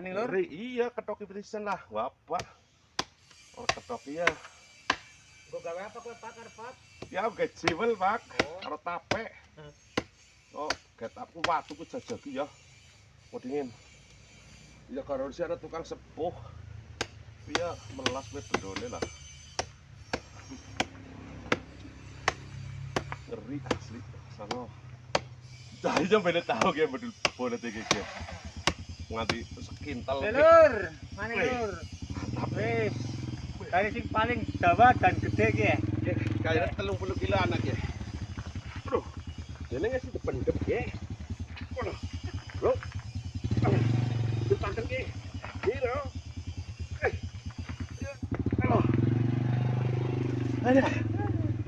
Maning lur. Iya, ketok pisan lah, Bapak. Oh, ketok iya. Nggo gawe apa kowe Pak arep Pak? Ya uga jiwel, Pak. Oh. Karo tape. Oh, getapku watu ku jajagi ya. Mau dingin. Ya karo si ada tukang sepuh. Iya, melas kowe bedone lah. Ngeri asli. Sana. Dah aja beda tahu ya bedul bolet iki. Nganti sekintal. Lur, Maning lur. Wis. Kali sing paling dawa dan gede ki ya. Kayak 30 kilo anak ya. Aduh. Dene ngasih dependep ya. Aduh. Bro. Dipanteng ki. Kira. Halo. Ada.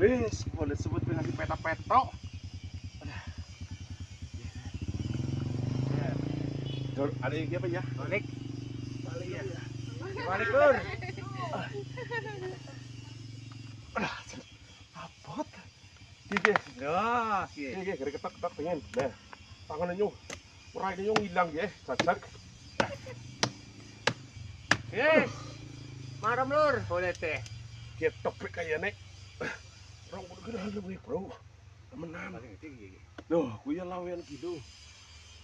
Wis, boleh sebut ngasih peta-petok. Dor, ada yang apa ya? Balik. Balik ya. Balik lur. Abot. Gigi. Ya, ki. Gigi, gara ketok-ketok pengen. Nah, tangannya nyung. Urainya nyung hilang ya, cacak. Yes. Marem lur, boleh teh. Ketok kayaknya. 20 kilo lebih, bro. Temenan. Paling gede iki. Loh, kuya lawean gitu.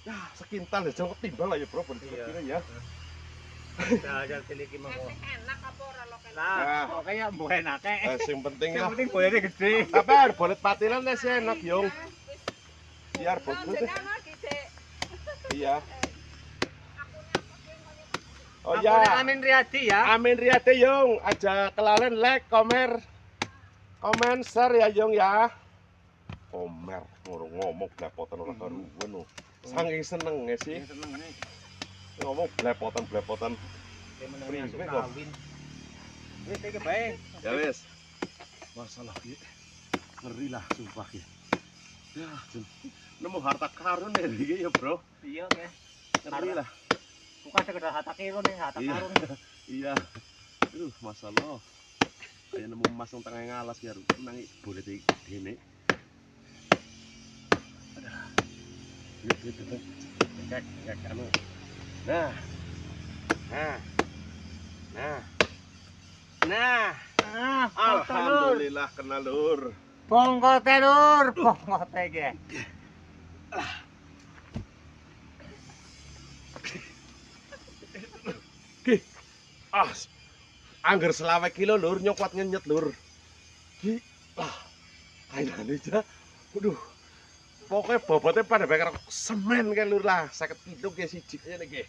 Ya, sekintal ya, jangan ketimbang lah ya, bro. Bener-bener ya. Nah, iki mah. Enak apa ora lo kan? Nah, pokoknya mbok enake. Yang penting Yang lah. penting bolehnya gede. Apa, bolet patilan sih enak, Yung. Biar Bos. bagus deh. Iya. Oh Akunnya ya. Amin Riyadi ya. Amin Riyadi Yung, aja kelalen like, komen, share ya Yung ya. Komer, ngomong blepotan orang karuan loh. Saking seneng ya sih. Seneng nih. Ngomong blepotan. Menengnya Priwe kok. kawin. Wis iki bae. Ya wes. Masalah ki ngeri lah sumpah ki. Ya, Jun. Nemu harta karun ya iki ya, Bro. Iya, Ke. Ngeri lah. Bukan sekedar harta karun nih, harta Iya. karun. Iya. Aduh, masalah. Kayak nemu emas nang tengah ngalas ya, nangi boleh iki dene. Cek anu. Nah. Alhamdulillah kena lur. Bongkote lur, bongkote iki. Angger selawe kilo lur, nyokot nyenyet lur. Ki, kainane aja. Waduh. Pokoknya bobotnya pada bakar semen kan lur lah, 50 kilo ke siji ngene iki.